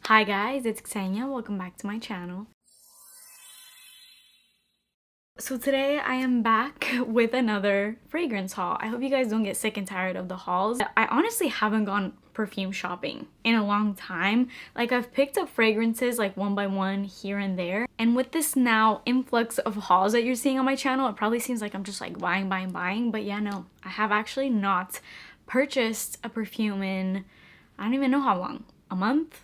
Hi guys, it's Ksenia. Welcome back to my channel. So today I am back with another fragrance haul. I hope you guys don't get sick and tired of the hauls. I honestly haven't gone perfume shopping in a long time. Like, I've picked up fragrances like one by one here and there. And with this now influx of hauls that you're seeing on my channel, it probably seems like I'm just like buying. But yeah, no, I have actually not purchased a perfume in, I don't even know how long, a month?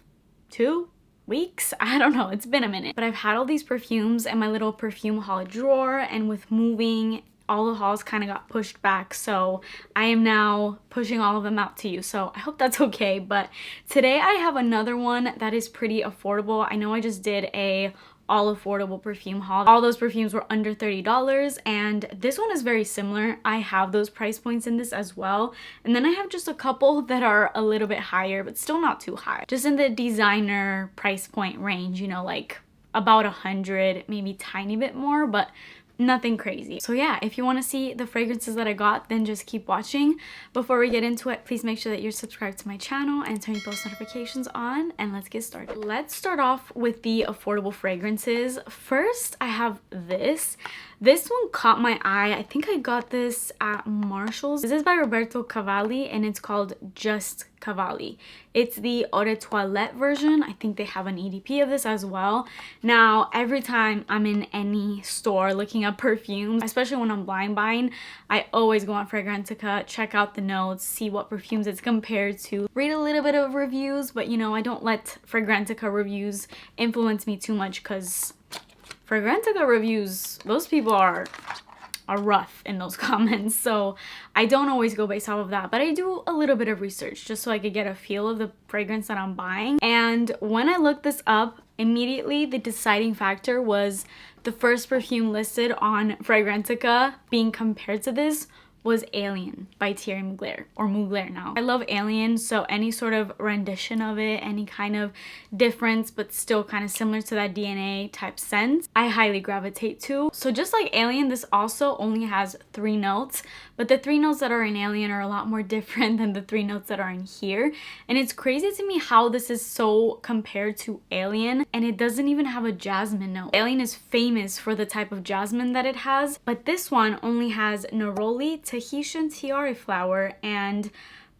2 weeks? I don't know, it's been a minute. But I've had all these perfumes in my little perfume haul drawer, and with moving, all the hauls kind of got pushed back, so I am now pushing all of them out to you, so I hope that's okay. But today I have another one that is pretty affordable. I know I just did a all affordable perfume haul. All those perfumes were under $30, and this one is very similar. I have those price points in this as well, and then I have just a couple that are a little bit higher, but still not too high, just in the designer price point range, you know, like about 100, maybe tiny bit more, but nothing crazy. So yeah, if you want to see the fragrances that I got, then just keep watching. Before we get into it, please make sure that you're subscribed to my channel and turn your post notifications on, and let's get started. Let's start off with the affordable fragrances. First, I have this. This one caught my eye. I think I got this at Marshall's. This is by Roberto Cavalli, and it's called Just Cavalli. It's the Eau de Toilette version. I think they have an EDP of this as well. Now, every time I'm in any store looking up perfumes, especially when I'm blind buying, I always go on Fragrantica, check out the notes, see what perfumes it's compared to, read a little bit of reviews, but you know, I don't let Fragrantica reviews influence me too much, because Fragrantica reviews, those people are rough in those comments, so I don't always go based off of that, but I do a little bit of research just so I could get a feel of the fragrance that I'm buying. And when I looked this up, immediately the deciding factor was the first perfume listed on Fragrantica being compared to this was Alien by Thierry Mugler, or Mugler now. I love Alien, so any sort of rendition of it, any kind of difference but still kind of similar to that DNA type scent, I highly gravitate to. So just like Alien, this also only has 3 notes, but the 3 notes that are in Alien are a lot more different than the 3 notes that are in here. And it's crazy to me how this is so compared to Alien, and it doesn't even have a jasmine note. Alien is famous for the type of jasmine that it has, but this one only has neroli, Tahitian tiare flower, and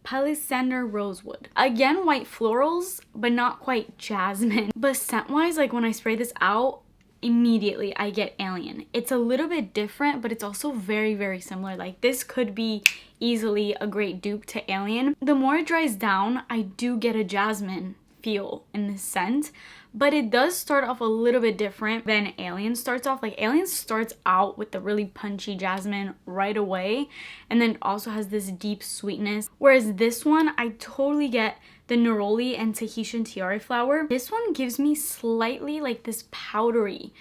palisander rosewood. Again, white florals, but not quite jasmine. But scent-wise, like when I spray this out, immediately I get Alien. It's a little bit different, but it's also very, very similar. Like, this could be easily a great dupe to Alien. The more it dries down, I do get a jasmine feel in this scent, but it does start off a little bit different than Alien starts off. Like, Alien starts out with the really punchy jasmine right away, and then it also has this deep sweetness, whereas this one I totally get the neroli and Tahitian tiare flower. This one gives me slightly like this powdery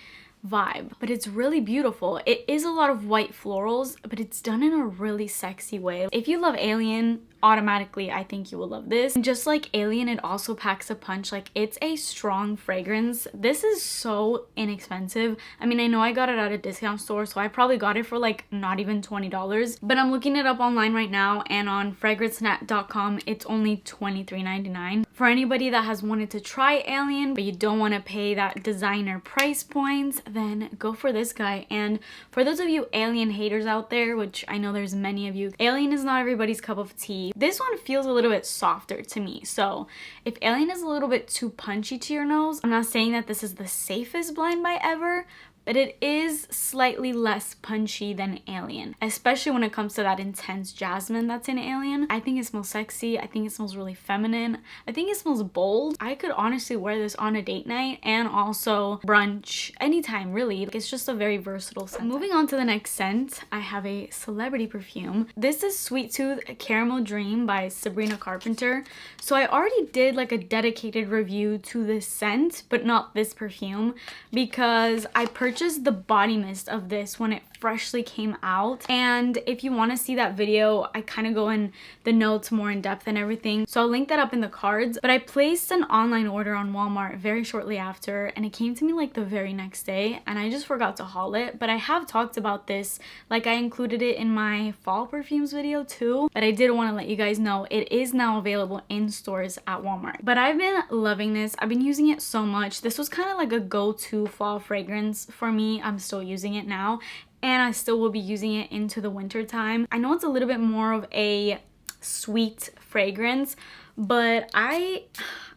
vibe, but it's really beautiful. It is a lot of white florals, but it's done in a really sexy way. If you love Alien, automatically I think you will love this. And just like Alien, it also packs a punch. Like, it's a strong fragrance. This is so inexpensive. I mean, I know I got it at a discount store, so I probably got it for like not even $20, but I'm looking it up online right now, and on fragrancenet.com it's only $23.99. For anybody that has wanted to try Alien but you don't want to pay that designer price points, then go for this guy. And for those of you Alien haters out there, which I know there's many of you, Alien is not everybody's cup of tea. This one feels a little bit softer to me. So if Alien is a little bit too punchy to your nose, I'm not saying that this is the safest blind buy ever, but it is slightly less punchy than Alien, especially when it comes to that intense jasmine that's in Alien. I think it smells sexy. I think it smells really feminine. I think it smells bold. I could honestly wear this on a date night and also brunch, anytime really. It's just a very versatile scent. Moving on to the next scent, I have a celebrity perfume. This is Sweet Tooth Caramel Dream by Sabrina Carpenter. So I already did like a dedicated review to this scent, but not this perfume, because I purchased purchased the body mist of this when it freshly came out, and if you want to see that video, I kind of go in the notes more in depth and everything, so I'll link that up in the cards. But I placed an online order on Walmart very shortly after, and it came to me like the very next day, and I just forgot to haul it. But I have talked about this, like I included it in my fall perfumes video too, but I did want to let you guys know it is now available in stores at Walmart. But I've been loving this. I've been using it so much. This was kind of like a go-to fall fragrance for me. I'm still using it now, and I still will be using it into the winter time. I know it's a little bit more of a sweet fragrance, but I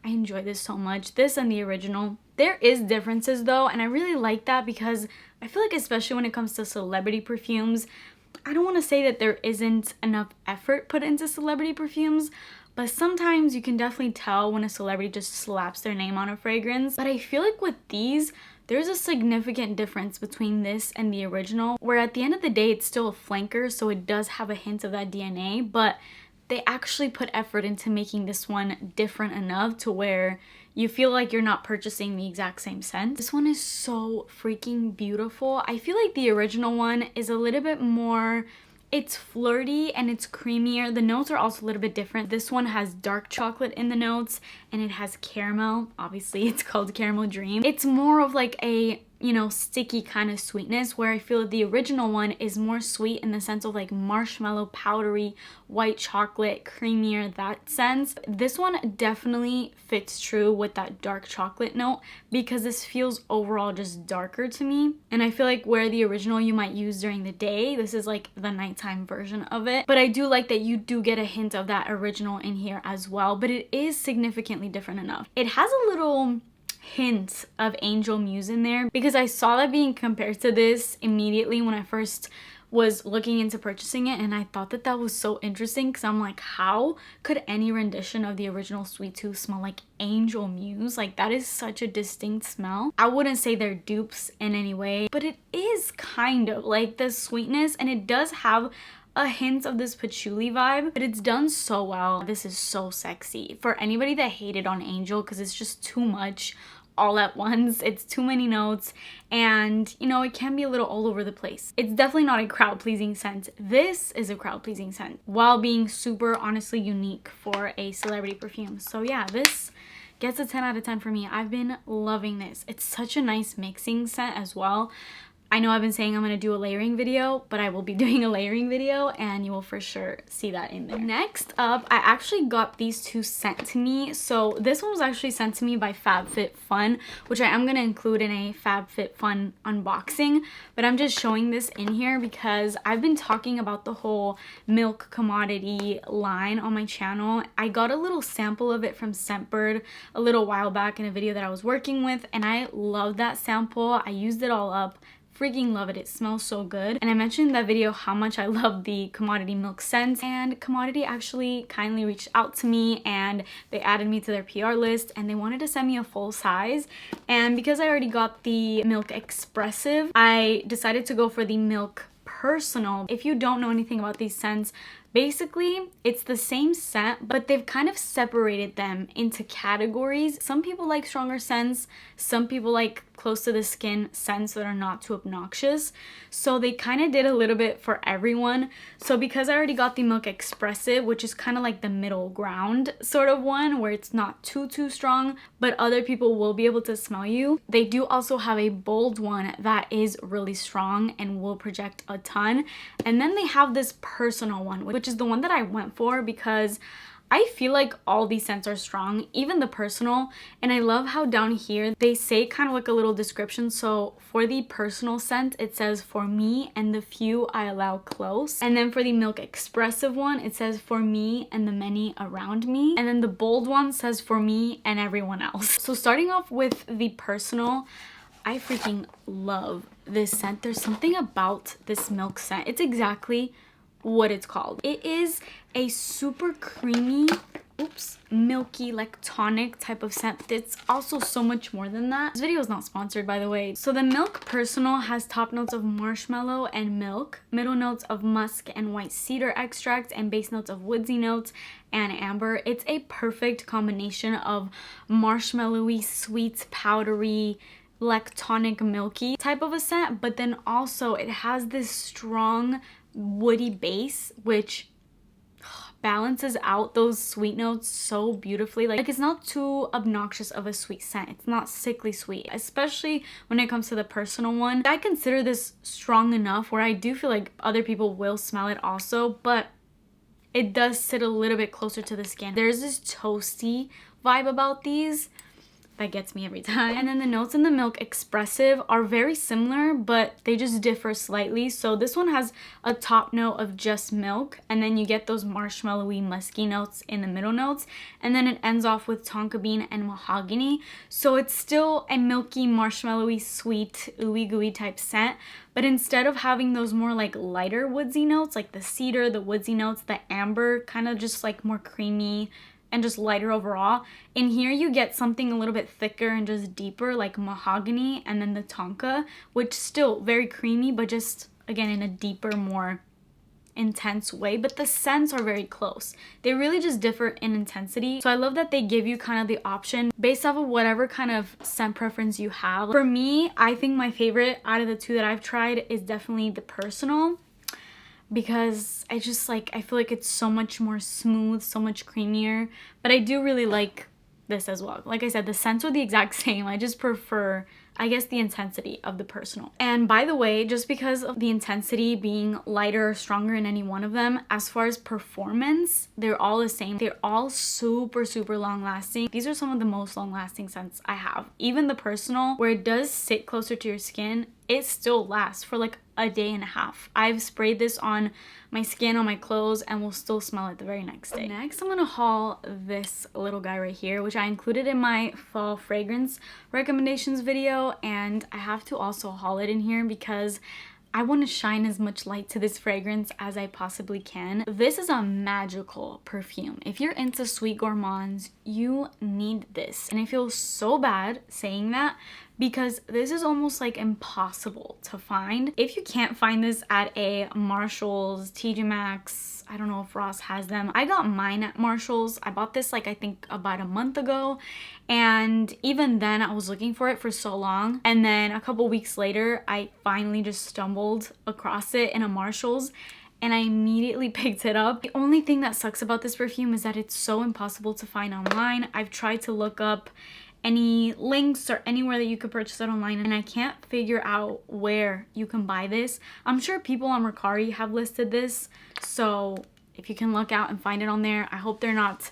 enjoy this so much, this and the original. There is differences though, and I really like that because I feel like, especially when it comes to celebrity perfumes, I don't want to say that there isn't enough effort put into celebrity perfumes, but sometimes you can definitely tell when a celebrity just slaps their name on a fragrance. But I feel like with these, there's a significant difference between this and the original, where at the end of the day, it's still a flanker, so it does have a hint of that DNA, but they actually put effort into making this one different enough to where you feel like you're not purchasing the exact same scent. This one is so freaking beautiful. I feel like the original one is a little bit more, it's flirty and it's creamier. The notes are also a little bit different. This one has dark chocolate in the notes, and it has caramel. Obviously, it's called Caramel Dream. It's more of like a, you know, sticky kind of sweetness, where I feel that the original one is more sweet in the sense of like marshmallow, powdery, white chocolate, creamier, that sense. This one definitely fits true with that dark chocolate note, because this feels overall just darker to me. And I feel like where the original you might use during the day, this is like the nighttime version of it. But I do like that you do get a hint of that original in here as well, but it is significantly different enough. It has a little hint of Angel Muse in there, because I saw that being compared to this immediately when I first was looking into purchasing it, and I thought that that was so interesting, because I'm like, how could any rendition of the original Sweet Tooth smell like Angel Muse? Like, that is such a distinct smell. I wouldn't say they're dupes in any way, but it is kind of like the sweetness, and it does have a hint of this patchouli vibe, but it's done so well. This is so sexy. For anybody that hated on Angel because it's just too much all at once, it's too many notes, and you know, it can be a little all over the place. It's definitely not a crowd-pleasing scent. This is a crowd-pleasing scent while being super honestly unique for a celebrity perfume. So yeah, this gets a 10 out of 10 for me. I've been loving this. It's such a nice mixing scent as well. I know I've been saying I'm going to do a layering video, but I will be doing a layering video, and you will for sure see that in there. Next up, I actually got these two sent to me. So this one was actually sent to me by FabFitFun, which I am going to include in a FabFitFun unboxing, but I'm just showing this in here because I've been talking about the whole milk commodity line on my channel. I got a little sample of it from Scentbird a little while back in a video that I was working with, and I love that sample. I used it all up. Freaking love it. It smells so good. And I mentioned in that video how much I love the commodity milk scent, and Commodity actually kindly reached out to me and they added me to their PR list, and they wanted to send me a full size. And because I already got the Milk Expressive, I decided to go for the Milk Personal. If you don't know anything about these scents, basically it's the same scent, but they've kind of separated them into categories. Some people like stronger scents, some people like close to the skin scents that are not too obnoxious, so they kind of did a little bit for everyone. So because I already got the Milk Expressive, which is kind of like the middle ground sort of one, where it's not too strong, but other people will be able to smell you, they do also have a bold one that is really strong and will project a ton. And then they have this personal one, which is the one that I went for because I feel like all these scents are strong, even the personal. And I love how down here they say kind of like a little description. So for the personal scent, it says, "For me and the few I allow close." And then for the Milk Expressive one, it says, "For me and the many around me." And then the bold one says, "For me and everyone else." So starting off with the personal, I freaking love this scent. There's something about this milk scent. It's exactly what it's called. It is a super creamy, milky, like tonic type of scent. It's also so much more than that. This video is not sponsored, by the way. So the Milk Personal has top notes of marshmallow and milk, middle notes of musk and white cedar extract, and base notes of woodsy notes and amber. It's a perfect combination of marshmallowy, sweet, powdery, lactonic milky type of a scent, but then also it has this strong woody base which balances out those sweet notes so beautifully. Like it's not too obnoxious of a sweet scent. It's not sickly sweet, especially when it comes to the personal one. I consider this strong enough where I do feel like other people will smell it also, but it does sit a little bit closer to the skin. There's this toasty vibe about these that gets me every time. And then the notes in the Milk Expressive are very similar, but they just differ slightly. So this one has a top note of just milk, and then you get those marshmallowy musky notes in the middle notes, and then it ends off with tonka bean and mahogany. So it's still a milky, marshmallowy, sweet, ooey gooey type scent, but instead of having those more like lighter woodsy notes, like the cedar, the woodsy notes, the amber, kind of just like more creamy and just lighter overall. In here you get something a little bit thicker and just deeper, like mahogany, and then the tonka, which still very creamy, but just again in a deeper, more intense way. But the scents are very close. They really just differ in intensity. So I love that they give you kind of the option based off of whatever kind of scent preference you have. For me, I think my favorite out of the two that I've tried is definitely the Personal, because I just like, I feel like it's so much more smooth, so much creamier, but I do really like this as well. Like I said, the scents are the exact same. I just prefer, I guess, the intensity of the Personal. And by the way, just because of the intensity being lighter or stronger in any one of them, as far as performance, they're all the same. They're all super, super long lasting. These are some of the most long lasting scents I have. Even the Personal, where it does sit closer to your skin, it still lasts for like a day and a half. I've sprayed this on my skin, on my clothes, and will still smell it the very next day. Next, I'm gonna haul this little guy right here, which I included in my fall fragrance recommendations video, and I have to also haul it in here because I want to shine as much light to this fragrance as I possibly can. This is a magical perfume. If you're into sweet gourmands, you need this. And I feel so bad saying that because this is almost like impossible to find. If you can't find this at a Marshall's, TJ Maxx, I don't know if Ross has them. I got mine at Marshall's. I bought this like I think about a month ago, and even then I was looking for it for so long, and then a couple weeks later I finally just stumbled across it in a Marshall's and I immediately picked it up. The only thing that sucks about this perfume is that it's so impossible to find online. I've tried to look up any links or anywhere that you could purchase it online, and I can't figure out where you can buy this. I'm sure people on Mercari have listed this, so if you can look out and find it on there. I hope they're not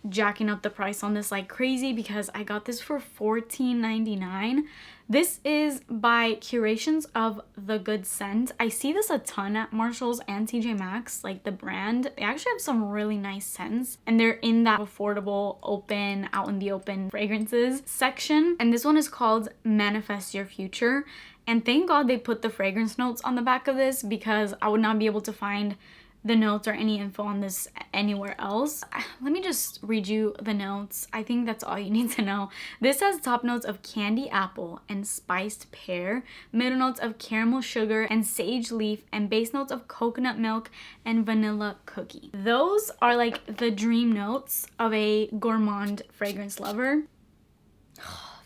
jacking up the price on this like crazy, because I got this for $14.99. This is by Curations of the Good Scent. I see this a ton at Marshall's and TJ Maxx, like the brand. They actually have some really nice scents, and they're in that affordable, open, out in the open fragrances section. And this one is called Manifest Your Future. And thank God they put the fragrance notes on the back of this, because I would not be able to find the notes or any info on this anywhere else. Let me just read you the notes. I think that's all you need to know. This has top notes of candy apple and spiced pear, middle notes of caramel sugar and sage leaf, and base notes of coconut milk and vanilla cookie. Those are like the dream notes of a gourmand fragrance lover.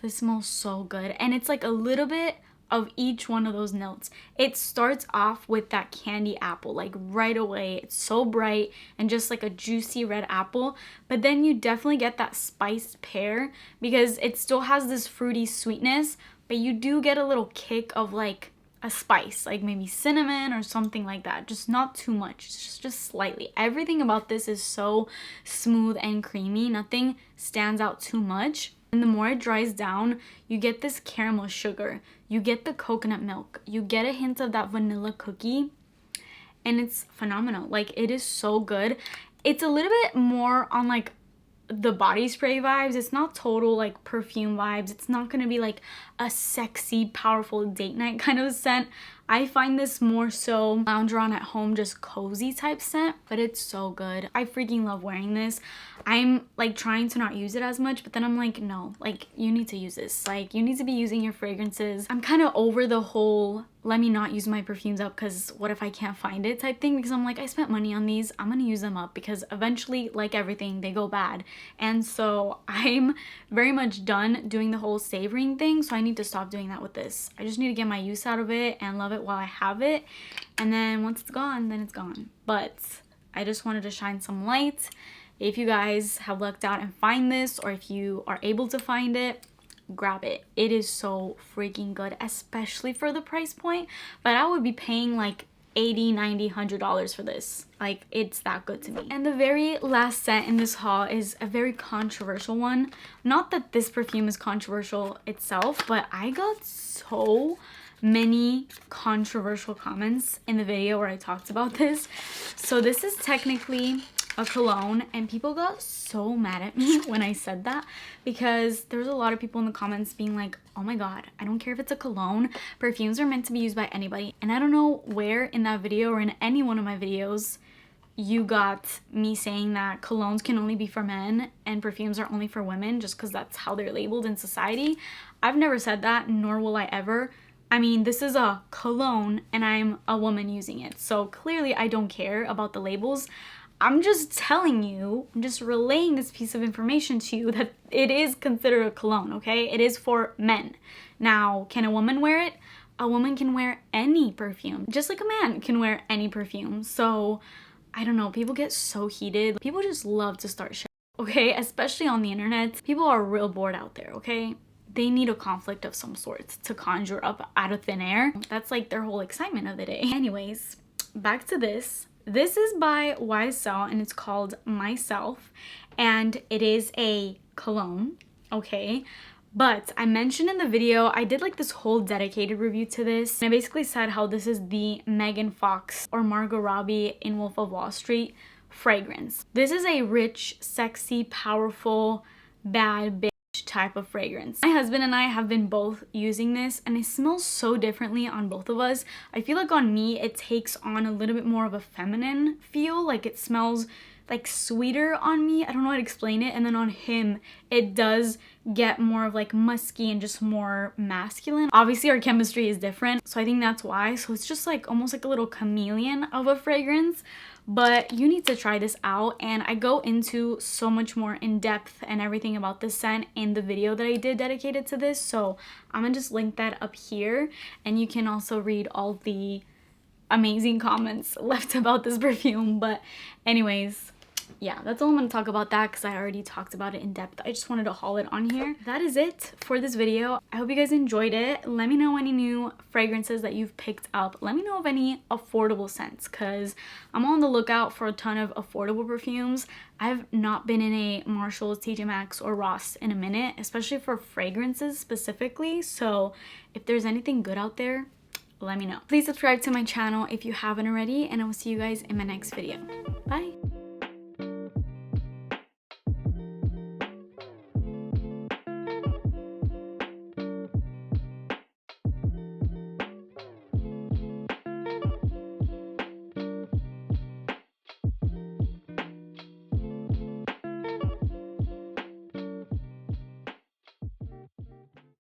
This smells so good, and it's like a little bit of each one of those notes. It starts off with that candy apple, like right away. It's so bright and just like a juicy red apple, but then you definitely get that spiced pear, because it still has this fruity sweetness, but you do get a little kick of like a spice, like maybe cinnamon or something like that. Just not too much, just slightly. Everything about this is so smooth and creamy. Nothing stands out too much. And the more it dries down, you get this caramel sugar, you get the coconut milk, you get a hint of that vanilla cookie, and it's phenomenal. Like, it is so good. It's a little bit more on like the body spray vibes. It's not total like perfume vibes. It's not gonna be like a sexy, powerful date night kind of scent. I find this more so lounge around at home, just cozy type scent, but it's so good. I freaking love wearing this. I'm like trying to not use it as much, but then I'm like, no, like you need to use this. Like you need to be using your fragrances. I'm kind of over the whole let me not use my perfumes up because what if I can't find it type thing, because I'm like, I spent money on these, I'm gonna use them up because eventually, like everything, they go bad. And so I'm very much done doing the whole savoring thing, so I need to stop doing that with this. I just need to get my use out of it and love it while I have it, and then once it's gone, then it's gone. But I just wanted to shine some light. If you guys have lucked out and find this, or if you are able to find it, grab it. It is so freaking good, especially for the price point. But I would be paying like $80, $90, $100 for this. Like, it's that good to me. And the very last scent in this haul is a very controversial one. Not that this perfume is controversial itself, but I got so many controversial comments in the video where I talked about this. So this is technically a cologne, and people got so mad at me when I said that, because there's a lot of people in the comments being like, oh my god, I don't care if it's a cologne, perfumes are meant to be used by anybody. And I don't know where in that video or in any one of my videos you got me saying that colognes can only be for men and perfumes are only for women just because that's how they're labeled in society. I've never said that, nor will I ever. I mean, this is a cologne and I'm a woman using it, so clearly I don't care about the labels. I'm just telling you, I'm just relaying this piece of information to you that it is considered a cologne, okay? It is for men. Now, can a woman wear it? A woman can wear any perfume, just like a man can wear any perfume. So, I don't know, people get so heated. People just love to start shit, okay? Especially on the internet. People are real bored out there, okay? They need a conflict of some sort to conjure up out of thin air. That's like their whole excitement of the day. Anyways, back to this. This is by YSL and it's called Myself, and it is a cologne, okay? But I mentioned in the video, I did like this whole dedicated review to this. And I basically said how this is the Megan Fox or Margot Robbie in Wolf of Wall Street fragrance. This is a rich, sexy, powerful, bad bitch type of fragrance. My husband and I have been both using this and it smells so differently on both of us. I feel like on me it takes on a little bit more of a feminine feel, like it smells like sweeter on me. I don't know how to explain it. And then on him it does get more of like musky and just more masculine. Obviously our chemistry is different, so I think that's why. So it's just like almost like a little chameleon of a fragrance. But you need to try this out, and I go into so much more in depth and everything about this scent in the video that I did dedicated to this, so I'm gonna just link that up here, and you can also read all the amazing comments left about this perfume. But anyways, yeah, that's all I'm going to talk about that because I already talked about it in depth. I just wanted to haul it on here. That is it for this video. I hope you guys enjoyed it. Let me know any new fragrances that you've picked up. Let me know of any affordable scents because I'm on the lookout for a ton of affordable perfumes. I've not been in a Marshalls, TJ Maxx, or Ross in a minute, especially for fragrances specifically. So if there's anything good out there, let me know. Please subscribe to my channel if you haven't already, and I will see you guys in my next video. Bye!